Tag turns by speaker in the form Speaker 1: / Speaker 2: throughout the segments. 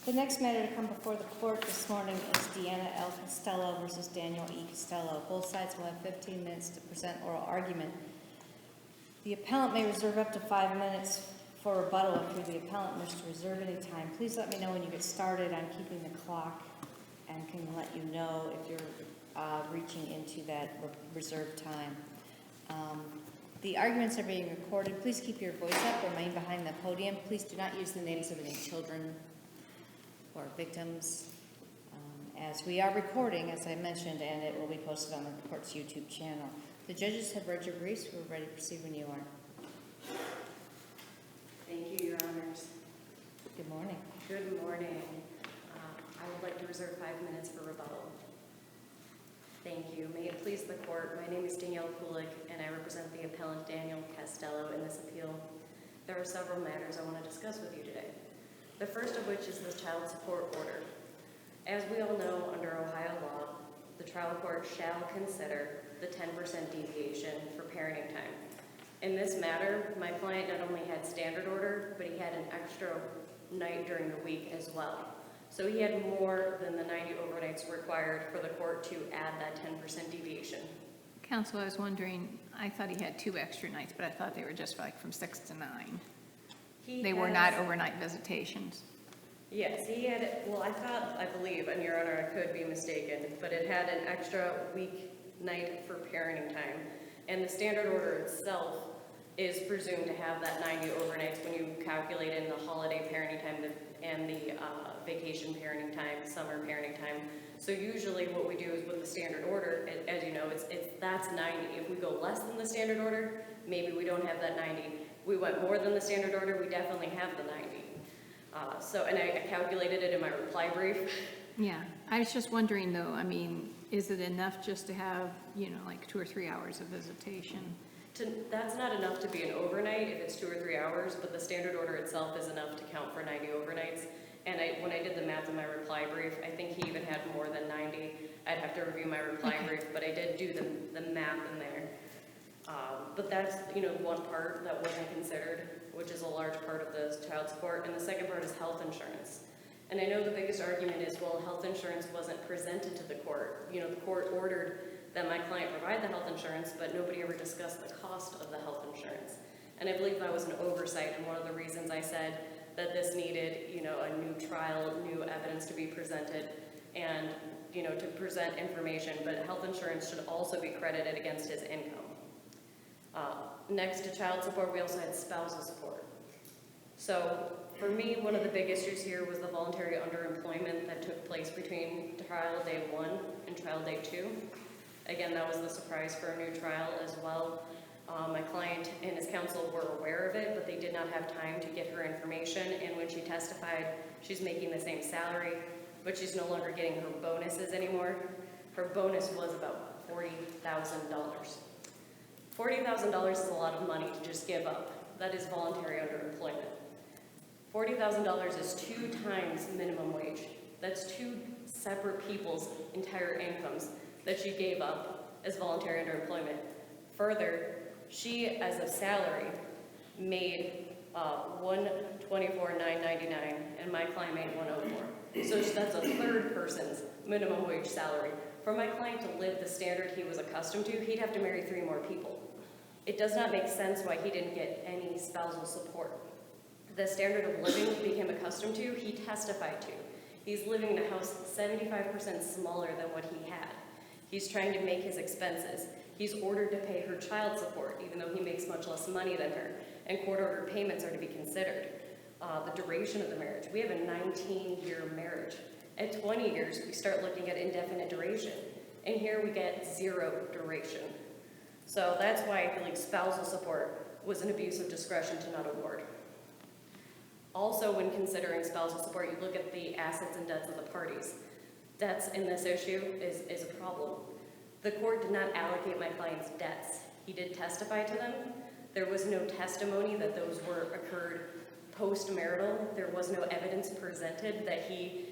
Speaker 1: The next matter to come before the court this morning is Deanna L. Castello versus Daniel E. Castello. Both sides will have 15 minutes to present oral argument. The appellant may reserve up to 5 minutes for rebuttal if the appellant wishes to reserve any time. Please let me know when you get started. I'm keeping the clock and can let you know if you're reaching into that reserved time. The arguments are being recorded. Please keep your voice up. Remain behind the podium. Please do not use the names of any children or victims, as we are recording, as I mentioned, and it will be posted on the court's YouTube channel. The judges have read your briefs. We're ready to proceed when you are.
Speaker 2: Thank you, Your Honors.
Speaker 1: Good morning.
Speaker 2: Good morning. I would like to reserve 5 minutes for rebuttal. Thank you. May it please the court, my name is Danielle Kulik, and I represent the appellant Daniel Castello in this appeal. There are several matters I want to discuss with you today. The first of which is the child support order. As we all know, under Ohio law, the trial court shall consider the 10% deviation for parenting time. In this matter, my client not only had standard order, but he had an extra night during the week as well. So he had more than the 90 overnights required for the court to add that 10% deviation.
Speaker 3: Counsel, I was wondering, I thought he had 2 extra nights, but I thought they were just like from 6 to 9. They were not overnight visitations.
Speaker 2: Yes, he had, well, I believe, and Your Honor, I could be mistaken, but it had an extra week night for parenting time. And the standard order itself is presumed to have that 90 overnights when you calculate in the holiday parenting time and the vacation parenting time, summer parenting time. So usually what we do is with the standard order, as you know, that's 90. If we go less than the standard order, maybe we don't have that 90. We went more than the standard order, we definitely have the 90. And I calculated it in my reply brief.
Speaker 3: Yeah, I was just wondering though, I mean, is it enough just to have, like 2 or 3 hours of visitation?
Speaker 2: That's not enough to be an overnight if it's 2 or 3 hours, but the standard order itself is enough to count for 90 overnights. And when I did the math in my reply brief, I think he even had more than 90. I'd have to review my reply brief, but I did do the math in there. But that's, one part that wasn't considered, which is a large part of the child support. And the second part is health insurance. And I know the biggest argument is, well, health insurance wasn't presented to the court. The court ordered that my client provide the health insurance, but nobody ever discussed the cost of the health insurance. And I believe that was an oversight, and one of the reasons I said that this needed, a new trial, new evidence to be presented, and, to present information, but health insurance should also be credited against his income. Next to child support, we also had spousal support. So for me, one of the big issues here was the voluntary underemployment that took place between trial day 1 and trial day 2. Again, that was the surprise for a new trial as well. My client and his counsel were aware of it, but they did not have time to get her information. And when she testified, she's making the same salary, but she's no longer getting her bonuses anymore. Her bonus was about $40,000. $40,000 is a lot of money to just give up. That is voluntary underemployment. $40,000 is 2 times minimum wage. That's 2 separate people's entire incomes that she gave up as voluntary underemployment. Further, she, as a salary, made $124,999, and my client made $104. So that's a third person's minimum wage salary. For my client to live the standard he was accustomed to, he'd have to marry 3 more people. It does not make sense why he didn't get any spousal support. The standard of living he became accustomed to, he testified to. He's living in a house 75% smaller than what he had. He's trying to make his expenses. He's ordered to pay her child support, even though he makes much less money than her, and court-ordered payments are to be considered. The duration of the marriage. We have a 19-year marriage. At 20 years, we start looking at indefinite duration, and here we get 0 duration. So that's why I feel like spousal support was an abuse of discretion to not award. Also, when considering spousal support, you look at the assets and debts of the parties. Debts in this issue is a problem. The court did not allocate my client's debts. He did testify to them. There was no testimony that those occurred post-marital. There was no evidence presented that he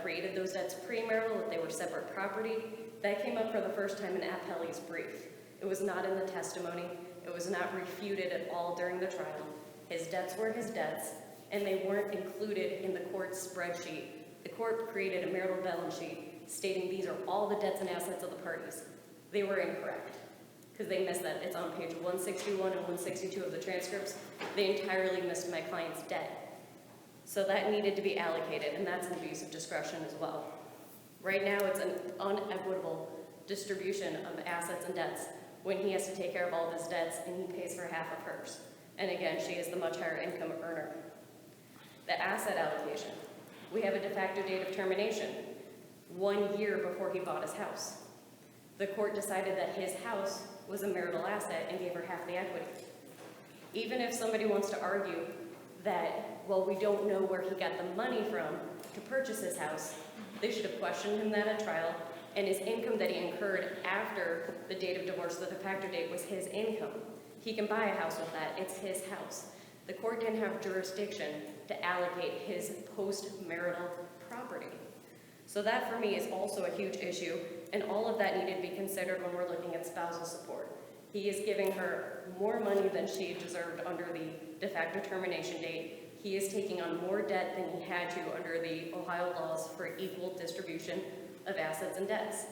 Speaker 2: created those debts pre-marital, that they were separate property. That came up for the first time in Appellee's brief. It was not in the testimony. It was not refuted at all during the trial. His debts were his debts, and they weren't included in the court's spreadsheet. The court created a marital balance sheet stating these are all the debts and assets of the parties. They were incorrect, because they missed that. It's on page 161 and 162 of the transcripts. They entirely missed my client's debt. So that needed to be allocated, and that's an abuse of discretion as well. Right now, it's an unequitable distribution of assets and debts when he has to take care of all of his debts and he pays for half of hers. And again, she is the much higher income earner. The asset allocation. We have a de facto date of termination, 1 year before he bought his house. The court decided that his house was a marital asset and gave her half the equity. Even if somebody wants to argue that, well, we don't know where he got the money from to purchase his house, they should have questioned him that at trial, and his income that he incurred after the date of divorce, the de facto date, was his income. He can buy a house with that. It's his house. The court didn't have jurisdiction to allocate his post-marital property. So that, for me, is also a huge issue, and all of that needed to be considered when we're looking at spousal support. He is giving her more money than she deserved under the de facto termination date. He is taking on more debt than he had to under the Ohio laws for equal distribution of assets and debts.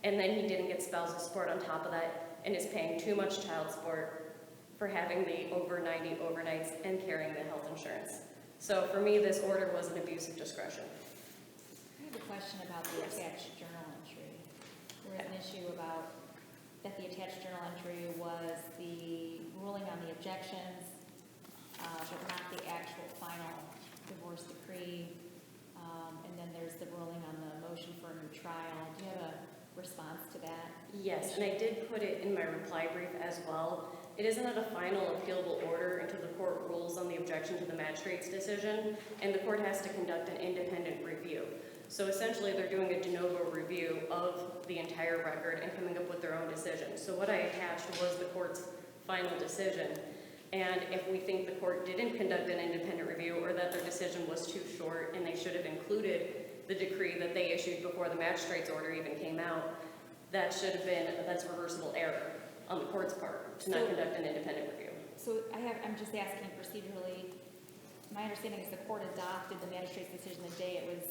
Speaker 2: And then he didn't get spousal support on top of that and is paying too much child support for having the over 90 overnights and carrying the health insurance. So for me, this order was an abuse of discretion.
Speaker 1: I have a question about the attached journal entry. There was an issue about that the attached journal entry was the ruling on the objections, but not the actual final divorce decree. And then there's the ruling on the motion for a new trial. Do you have a response to that?
Speaker 2: Yes, and I did put it in my reply brief as well. It isn't a final appealable order until the court rules on the objection to the magistrate's decision, and the court has to conduct an independent review. So essentially, they're doing a de novo review of the entire record and coming up with their own decision. So what I attached was the court's final decision. And if we think the court didn't conduct an independent review or that their decision was too short and they should have included the decree that they issued before the magistrate's order even came out, that's reversible error on the court's part to not conduct an independent review.
Speaker 1: So I'm just asking procedurally, my understanding is the court adopted the magistrate's decision the day it was...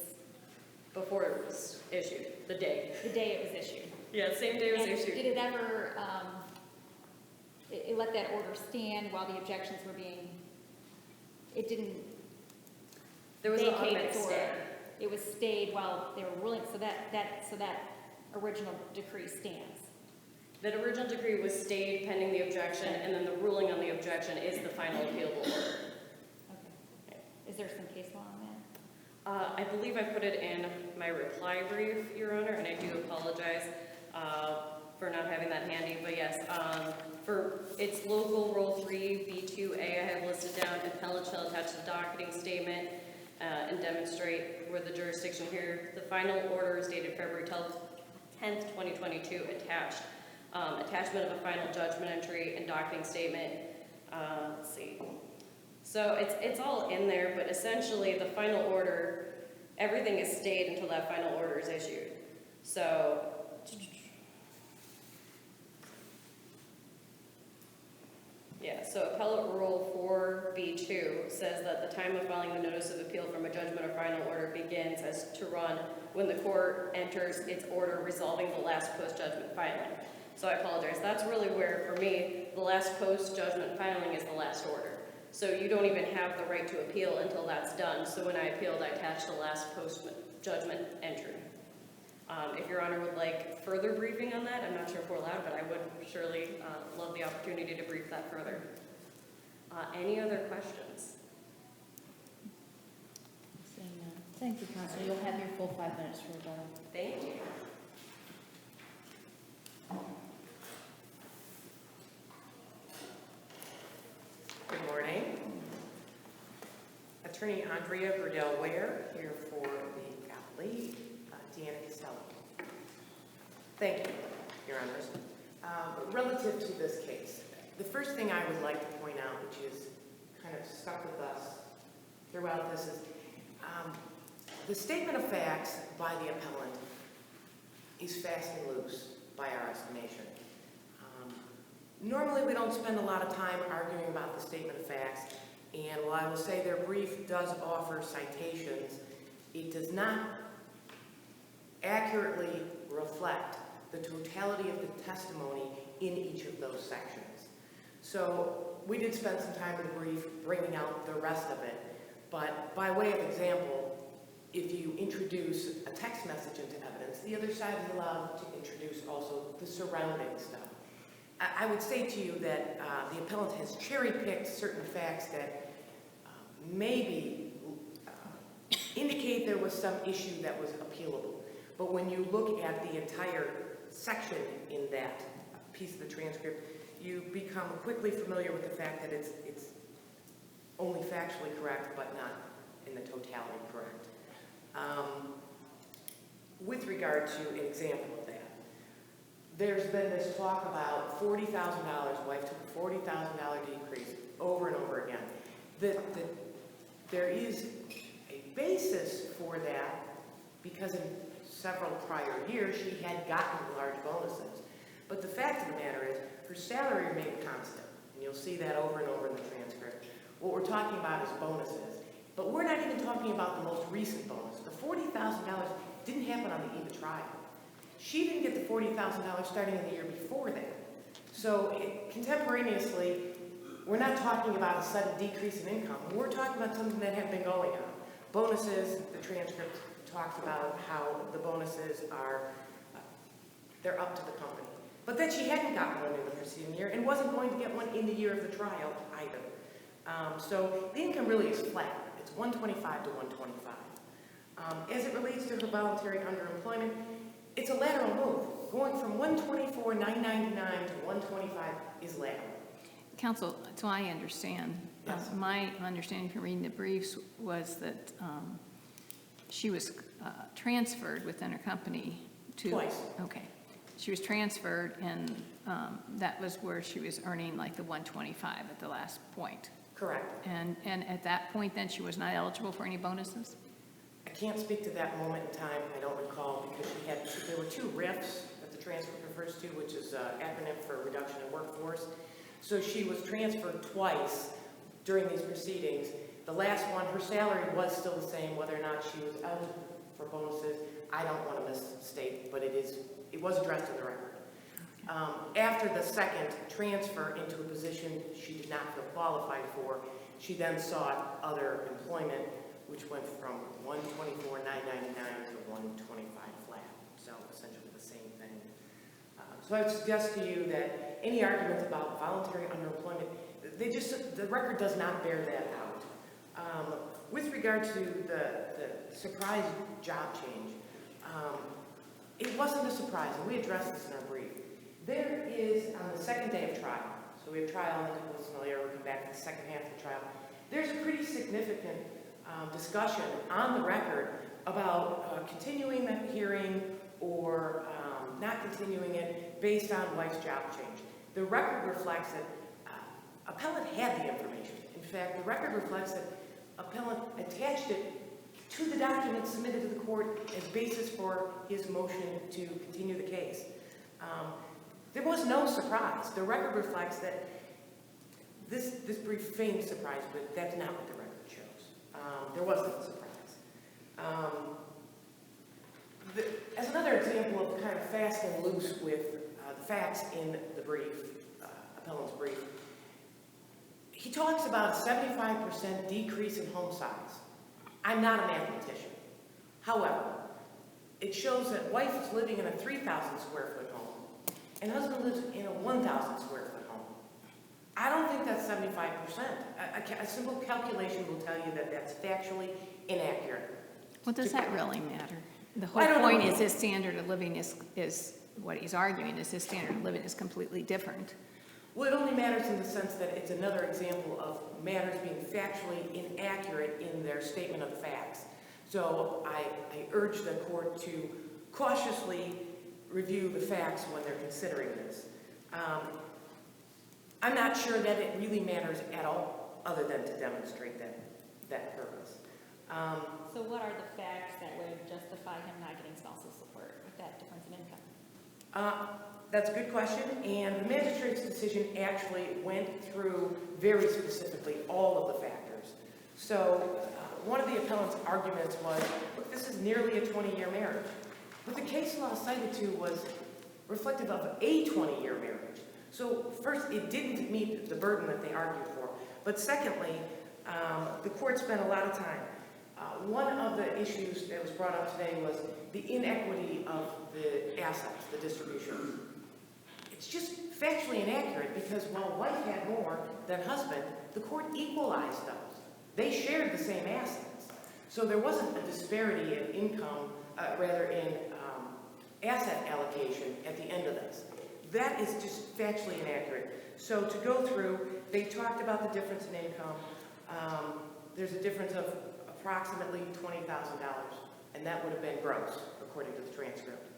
Speaker 2: Before it was issued, the day.
Speaker 1: The day it was issued.
Speaker 2: Yeah, same day it was issued.
Speaker 1: Did it ever, it let that order stand while the objections were being, it didn't
Speaker 2: There was an
Speaker 1: vacate
Speaker 2: automatic
Speaker 1: its order.
Speaker 2: stay.
Speaker 1: It was stayed while they were ruling, so that original decree stands.
Speaker 2: That original decree was stayed pending the objection, and then the ruling on the objection is the final appealable order.
Speaker 1: Okay. Is there some case law on that?
Speaker 2: I believe I put it in my reply brief, Your Honor, and I do apologize for not having that handy, but yes, for its local Rule 3B2A, I have listed down, appellant shall attach the docketing statement and demonstrate where the jurisdiction here. The final order is dated February 10th, 2022, attached. Attachment of a final judgment entry and docketing statement. Let's see. So it's all in there, but essentially the final order, everything is stayed until that final order is issued. So, yeah, so Appellate Rule 4B2 says that the time of filing the notice of appeal from a judgment or final order begins as to run when the court enters its order resolving the last post-judgment filing. So I apologize. That's really where, for me, the last post-judgment filing is the last order. So you don't even have the right to appeal until that's done. So when I appealed, I attached the last post-judgment entry. If Your Honor would like further briefing on that, I'm not sure if we're allowed, but I would surely love the opportunity to brief that further. Any other questions?
Speaker 4: Seeing none. Thank you, Counsel. You'll have your full 5 minutes for rebuttal.
Speaker 2: Thank you.
Speaker 5: Good morning. Attorney Andrea Burdell-Ware here for the appellee, Deanna Castello. Thank you, Your Honors. Relative to this case, the first thing I would like to point out, which is kind of stuck with us throughout this, is the statement of facts by the appellant is fast and loose by our estimation. Normally, we don't spend a lot of time arguing about the statement of facts, And while I will say their brief does offer citations, it does not accurately reflect the totality of the testimony in each of those sections. So we did spend some time in the brief bringing out the rest of it, but by way of example, if you introduce a text message into evidence, the other side is allowed to introduce also the surrounding stuff. I would say to you that the appellant has cherry-picked certain facts that maybe indicate there was some issue that was appealable. But when you look at the entire section in that piece of the transcript, you become quickly familiar with the fact that it's only factually correct, but not in the totality correct. With regard to an example of that, there's been this talk about $40,000, wife took a $40,000 decrease over and over again. There is a basis for that because in several prior years she had gotten large bonuses. But the fact of the matter is her salary remained constant. And you'll see that over and over in the transcript. What we're talking about is bonuses. But we're not even talking about the most recent bonus. The $40,000 didn't happen on the eve of trial. She didn't get the $40,000 starting in the year before that. So contemporaneously, we're not talking about a sudden decrease in income. We're talking about something that had been going on. Bonuses, the transcript talks about how the bonuses are, they're up to the company. But that she hadn't gotten one in the preceding year and wasn't going to get one in the year of the trial either. So the income really is flat. It's 125 to 125. As it relates to her voluntary underemployment, it's a lateral move. Going from 124,999 to 125 is lateral.
Speaker 3: Counsel, so I understand.
Speaker 5: Yes.
Speaker 3: My understanding from reading the briefs was that she was transferred within her company to...
Speaker 5: Twice.
Speaker 3: Okay. She was transferred, and that was where she was earning like the 125 at the last point.
Speaker 5: Correct.
Speaker 3: And at that point, then, she was not eligible for any bonuses?
Speaker 5: I can't speak to that moment in time. I don't recall because there were two RIFs that the transcript refers to, which is acronym for reduction in workforce. So she was transferred twice during these proceedings. The last one, her salary was still the same, whether or not she was eligible for bonuses. I don't want to misstate, but it was addressed in the record. After the second transfer into a position she did not feel qualified for, she then sought other employment, which went from 124,999 to 125 flat. So essentially the same thing. So I would suggest to you that any arguments about voluntary underemployment, the record does not bear that out. With regard to the surprise job change, it wasn't a surprise, and we addressed this in our brief. There is, on the second day of trial, so we have trial in a couple of weeks later, we'll come back to the second half of the trial, there's a pretty significant discussion on the record about continuing that hearing or not continuing it based on wife's job change. The record reflects that appellant had the information. In fact, the record reflects that appellant attached it to the document submitted to the court as basis for his motion to continue the case. There was no surprise. The record reflects that this brief feigned surprise, but that's not what the record shows. There wasn't a surprise. As another example of kind of fast and loose with the facts in the brief, appellant's brief, he talks about a 75% decrease in home size. I'm not a mathematician. However, it shows that wife is living in a 3,000 square foot home and husband lives in a 1,000 square foot home. I don't think that's 75%. A simple calculation will tell you that that's factually inaccurate.
Speaker 3: Well, does that really matter? The
Speaker 5: I
Speaker 3: whole
Speaker 5: don't
Speaker 3: point
Speaker 5: know.
Speaker 3: is his standard of living is what he's arguing is his standard of living is completely different.
Speaker 5: Well, it only matters in the sense that it's another example of matters being factually inaccurate in their statement of facts. So I urge the court to cautiously review the facts when they're considering this. I'm not sure that it really matters at all, other than to demonstrate that purpose.
Speaker 1: So what are the facts that would justify him not getting spousal support with that difference in income?
Speaker 5: That's a good question, and the magistrate's decision actually went through very specifically all of the factors. So one of the appellant's arguments was, look, this is nearly a 20-year marriage. What the case law cited to was reflective of a 20-year marriage. So first, it didn't meet the burden that they argued for. But secondly, the court spent a lot of time. One of the issues that was brought up today was the inequity of the assets, the distribution. It's just factually inaccurate because while wife had more than husband, the court equalized those. They shared the same assets. So there wasn't a disparity in income, in asset allocation at the end of this. That is just factually inaccurate. So to go through, they talked about the difference in income. There's a difference of approximately $20,000, and that would have been gross, according to the transcript.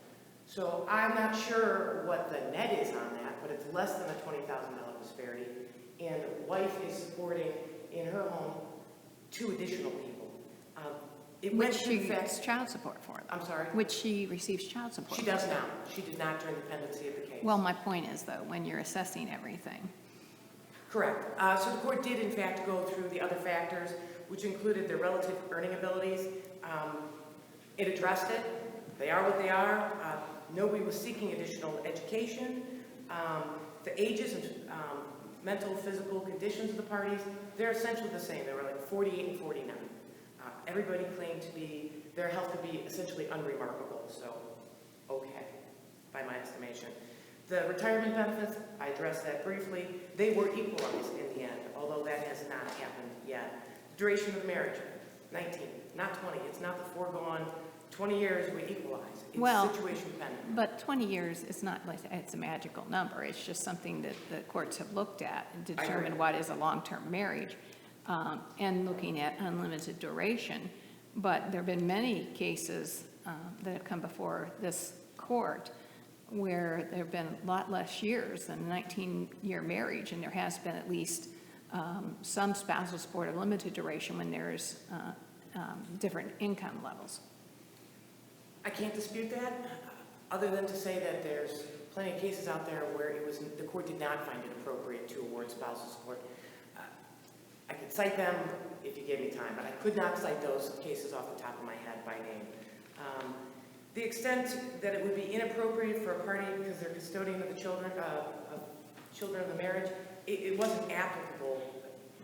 Speaker 5: So I'm not sure what the net is on that, but it's less than a $20,000 disparity. And wife is supporting in her home 2 additional people.
Speaker 3: Which she gets child support for, though.
Speaker 5: I'm sorry?
Speaker 3: Which she receives child support
Speaker 5: She
Speaker 3: for.
Speaker 5: does now. She did not during the pendency of the case.
Speaker 3: Well, my point is, though, when you're assessing everything,
Speaker 5: Correct. So the court did, in fact, go through the other factors, which included their relative earning abilities. It addressed it. They are what they are. Nobody was seeking additional education. The ages and mental, physical conditions of the parties, they're essentially the same. They were like 48 and 49. Everybody claimed to be, their health to be essentially unremarkable. So, okay, by my estimation. The retirement benefits, I addressed that briefly. They were equalized in the end, although that has not happened yet. Duration of the marriage, 19, not 20. It's not the foregone 20 years we equalize. It's
Speaker 3: Well,
Speaker 5: situation dependent.
Speaker 3: but 20 years is not like it's a magical number. It's just something that the courts have looked at and determined what is a long-term marriage, and looking at unlimited duration. But there have been many cases that have come before this court where there have been a lot less years than a 19-year marriage, and there has been at least some spousal support of limited duration when there's different income levels.
Speaker 5: I can't dispute that, other than to say that there's plenty of cases out there where the court did not find it appropriate to award spousal support. I could cite them if you gave me time, but I could not cite those cases off the top of my head by name. The extent that it would be inappropriate for a party because they're custodian of the children of the marriage, it wasn't applicable,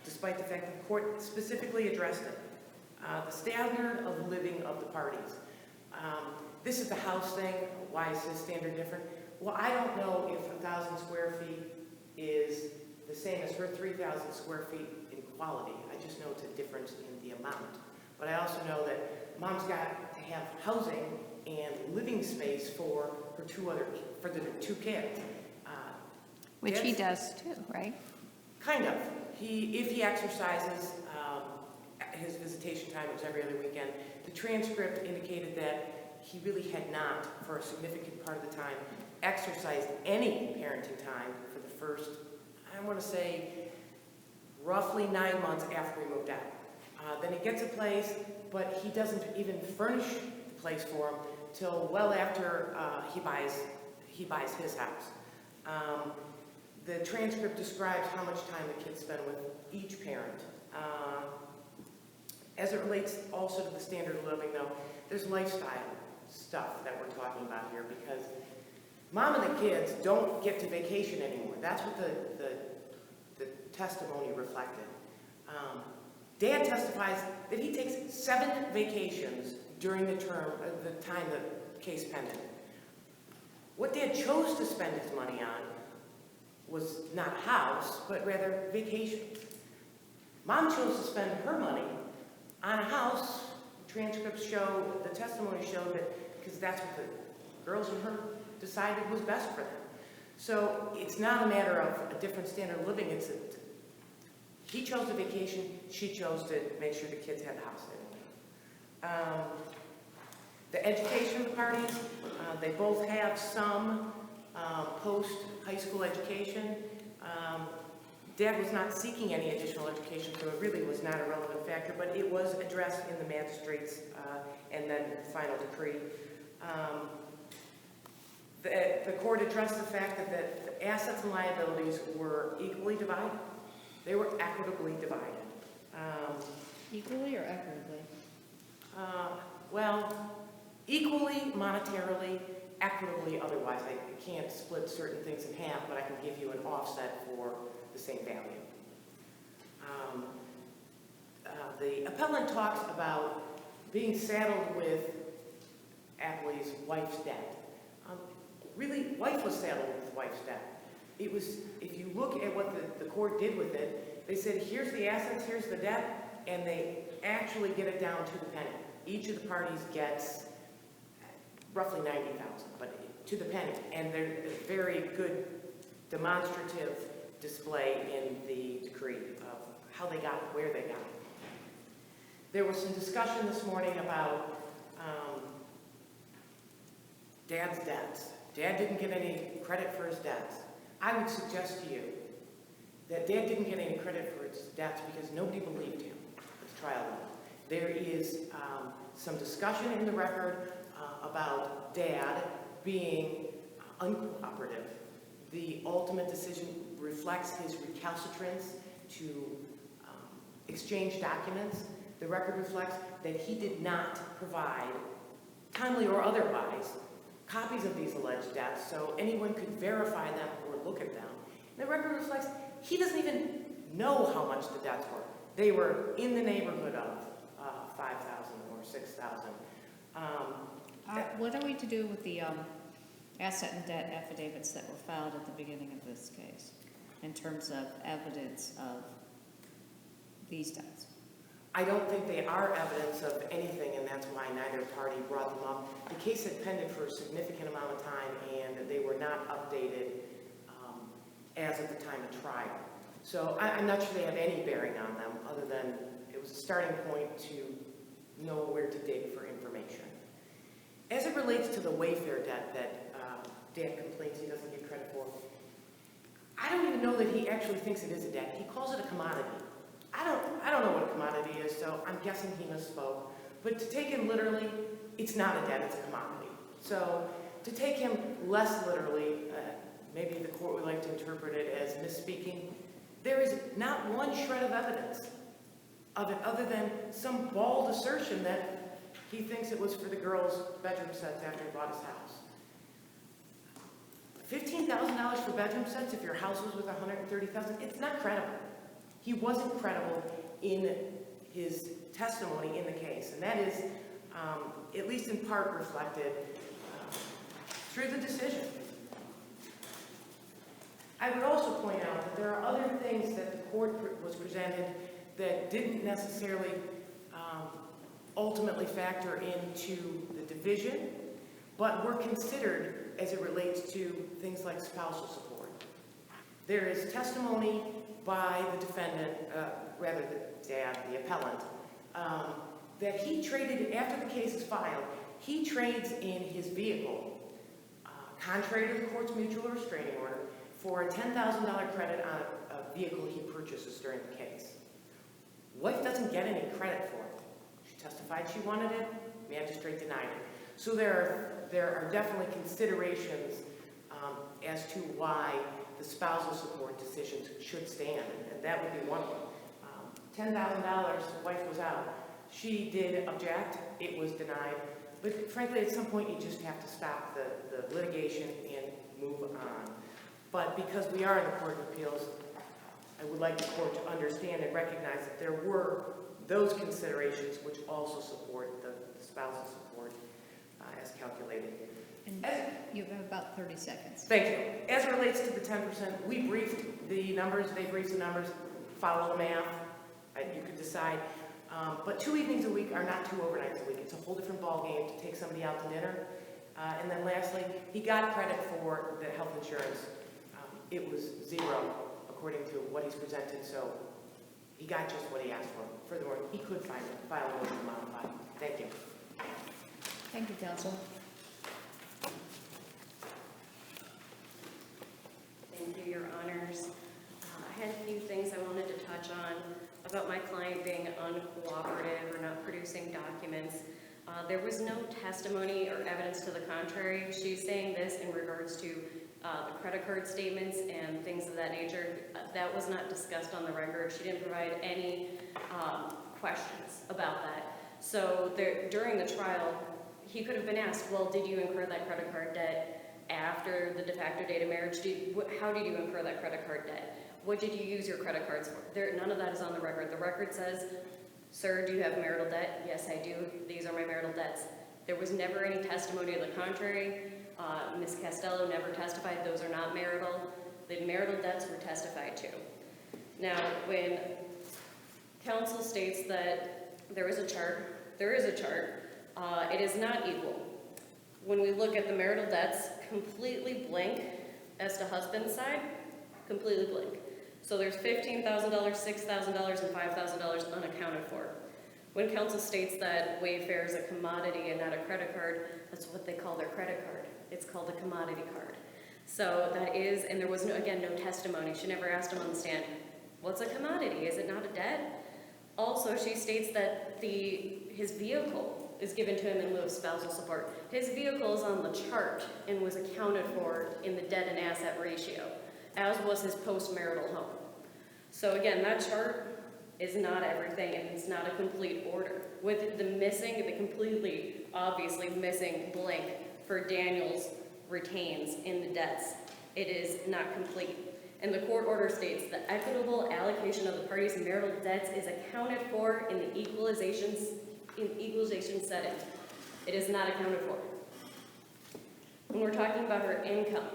Speaker 5: despite the fact that the court specifically addressed it. The standard of living of the parties. This is the house thing. Why is this standard different? Well, I don't know if 1,000 square feet is the same as her 3,000 square feet in quality. I just know it's a difference in the amount. But I also know that mom's got to have housing and living space for her the 2 kids.
Speaker 3: Which he does too, right?
Speaker 5: Kind of. If he exercises, his visitation time was every other weekend. The transcript indicated that he really had not, for a significant part of the time, exercised any parenting time for the first, I want to say, roughly 9 months after he moved out. Then he gets a place, but he doesn't even furnish the place for him till well after he buys his house. The transcript describes how much time the kids spend with each parent. As it relates also to the standard of living, though, there's lifestyle stuff that we're talking about here because mom and the kids don't get to vacation anymore. That's what the testimony reflected. Dad testifies that he takes 7 vacations during the time the case pended. What Dad chose to spend his money on was not house, but rather vacations. Mom chose to spend her money on a house. Transcripts show, the testimony showed that because that's what the girls and her decided was best for them. So it's not a matter of a different standard of living. He chose a vacation, she chose to make sure the kids had the house they wanted. The education of the parties, they both have some post-high school education. Dad was not seeking any additional education, so it really was not a relevant factor, but it was addressed in the magistrate's and then final decree. The court addressed the fact that the assets and liabilities were equally divided. They were equitably divided.
Speaker 4: Equally or equitably?
Speaker 5: Well, equally, monetarily, equitably, otherwise. I can't split certain things in half, but I can give you an offset for the same value. The appellant talks about being saddled with Appley's wife's debt. Really, wife was saddled with wife's debt. It was, if you look at what the court did with it, they said, here's the assets, here's the debt, and they actually get it down to the penny. Each of the parties gets roughly $90,000, but to the penny. And there's a very good demonstrative display in the decree of how they got it, where they got it. There was some discussion this morning about Dad's debts. Dad didn't get any credit for his debts. I would suggest to you that Dad didn't get any credit for his debts because nobody believed him at the trial level. There is some discussion in the record about Dad being uncooperative. The ultimate decision reflects his recalcitrance to exchange documents. The record reflects that he did not provide, timely or otherwise, copies of these alleged debts so anyone could verify them or look at them. And the record reflects he doesn't even know how much the debts were. They were in the neighborhood of $5,000 or $6,000.
Speaker 1: What are we to do with the asset and debt affidavits that were filed at the beginning of this case in terms of evidence of these debts?
Speaker 5: I don't think they are evidence of anything, and that's why neither party brought them up. The case had pended for a significant amount of time, and they were not updated as of the time of trial. So I'm not sure they have any bearing on them, other than it was a starting point to know where to dig for information. As it relates to the Wayfair debt that Dan complains he doesn't get credit for, I don't even know that he actually thinks it is a debt. He calls it a commodity. I don't know what a commodity is, so I'm guessing he misspoke. But to take him literally, it's not a debt, it's a commodity. So to take him less literally, maybe the court would like to interpret it as misspeaking. There is not one shred of evidence of it other than some bald assertion that he thinks it was for the girls' bedroom sets after he bought his house. $15,000 for bedroom sets if your house was worth $130,000, it's not credible. He wasn't credible in his testimony in the case, and that is at least in part reflected through the decision. I would also point out that there are other things that the court was presented that didn't necessarily ultimately factor into the division, but were considered as it relates to things like spousal support. There is testimony by the defendant, rather the dad, the appellant, that he traded, after the case is filed, he trades in his vehicle, contrary to the court's mutual restraining order, for a $10,000 credit on a vehicle he purchases during the case. Wife doesn't get any credit for it. She testified she wanted it, magistrate denied it. So there are definitely considerations as to why the spousal support decisions should stand, and that would be one of them. $10,000, wife was out. She did object, it was denied, but frankly at some point you just have to stop the litigation and move on. But because we are in the Court of Appeals, I would like the court to understand and recognize that there were those considerations which also support the spousal support as calculated.
Speaker 1: And you have about 30 seconds.
Speaker 5: Thank you. As it relates to the 10%, we briefed the numbers, they briefed the numbers, follow the math, you could decide. But 2 evenings a week are not 2 overnights a week. It's a whole different ballgame to take somebody out to dinner. And then lastly, he got credit for the health insurance. It was zero, according to what he's presented, so he got just what he asked for. Furthermore, he could file a motion to modify. Thank you.
Speaker 1: Thank you, counsel.
Speaker 2: Thank you, Your Honors. I had a few things I wanted to touch on about my client being uncooperative or not producing documents. There was no testimony or evidence to the contrary. She's saying this in regards to the credit card statements and things of that nature. That was not discussed on the record. She didn't provide any questions about that. So during the trial, he could have been asked, well, did you incur that credit card debt after the de facto date of marriage? How did you incur that credit card debt? What did you use your credit cards for? None of that is on the record. The record says, sir, do you have marital debt? Yes, I do. These are my marital debts. There was never any testimony to the contrary. Ms. Castello never testified. Those are not marital. The marital debts were testified to. Now, when counsel states that there is a chart, it is not equal. When we look at the marital debts, completely blank as to husband's side, completely blank. So there's $15,000, $6,000, and $5,000 unaccounted for. When counsel states that Wayfair is a commodity and not a credit card, that's what they call their credit card. It's called a commodity card. So that is, and there was, no testimony. She never asked him on the stand, what's a commodity? Is it not a debt? Also, she states that his vehicle is given to him in lieu of spousal support. His vehicle is on the chart and was accounted for in the debt and asset ratio, as was his post-marital home. So again, that chart is not everything, and it's not a complete order. With the completely, obviously missing blank for Daniel's retains in the debts, it is not complete. And the court order states the equitable allocation of the parties' marital debts is accounted for in the equalization setting. It is not accounted for. When we're talking about her income,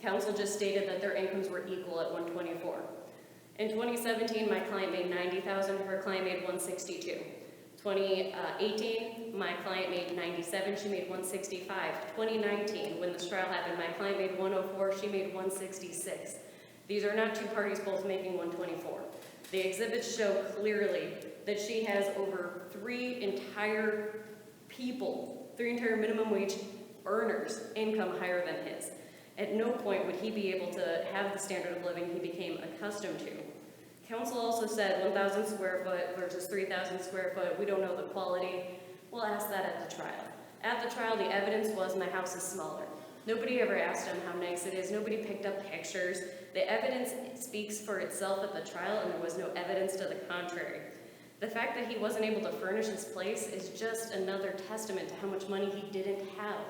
Speaker 2: counsel just stated that their incomes were equal at 124. In 2017, my client made $90,000, her client made $162. 2018, my client made $97, she made $165. 2019, when this trial happened, my client made $104, she made $166. These are not two parties both making $124. The exhibits show clearly that she has over three entire minimum wage earners' income higher than his. At no point would he be able to have the standard of living he became accustomed to. Counsel also said 1,000 square foot versus 3,000 square foot. We don't know the quality. We'll ask that at the trial. At the trial, the evidence was my house is smaller. Nobody ever asked him how nice it is. Nobody picked up pictures. The evidence speaks for itself at the trial, and there was no evidence to the contrary. The fact that he wasn't able to furnish his place is just another testament to how much money he didn't have.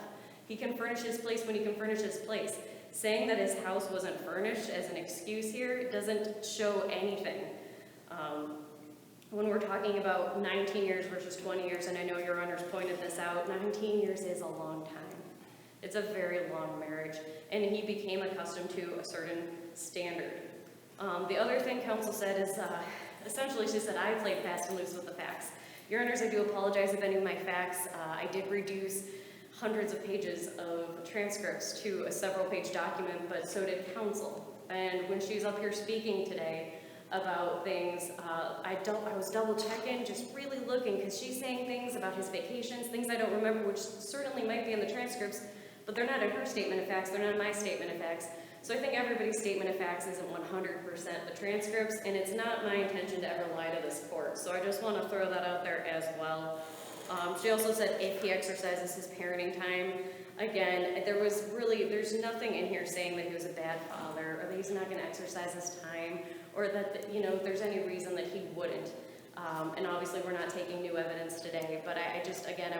Speaker 2: He can furnish his place when he can furnish his place. Saying that his house wasn't furnished as an excuse here doesn't show anything. When we're talking about 19 years versus 20 years, and I know your honors pointed this out, 19 years is a long time. It's a very long marriage, and he became accustomed to a certain standard. The other thing counsel said is, essentially she said, I played fast and loose with the facts. Your honors, I do apologize if any of my facts, I did reduce hundreds of pages of transcripts to a several-page document, but so did counsel. And when she's up here speaking today about things, I was double-checking, just really looking, because she's saying things about his vacations, things I don't remember, which certainly might be in the transcripts, but they're not in her statement of facts, they're not in my statement of facts. So I think everybody's statement of facts isn't 100% the transcripts, and it's not my intention to ever lie to this court. So I just want to throw that out there as well. She also said if he exercises his parenting time, again, there's nothing in here saying that he was a bad father, or that he's not going to exercise his time, or that, there's any reason that he wouldn't. And obviously we're not taking new evidence today, but I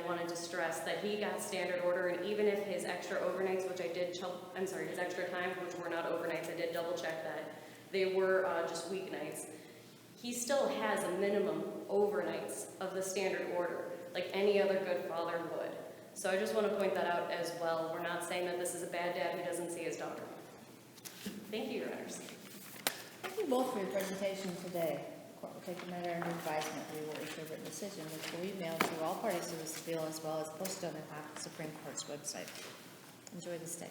Speaker 2: wanted to stress that he got standard order, and even if his extra overnights, his extra time, which were not overnights, I did double check that, they were just weeknights, he still has a minimum overnights of the standard order, like any other good father would. So I just want to point that out as well. We're not saying that this is a bad dad who doesn't see his daughter. Thank you, Your Honors.
Speaker 4: Thank you both for your presentation today. The court will take the matter under advisement. We will issue a written decision, which will be mailed to all parties to this appeal, as well as posted on the Supreme Court's website. Enjoy this day.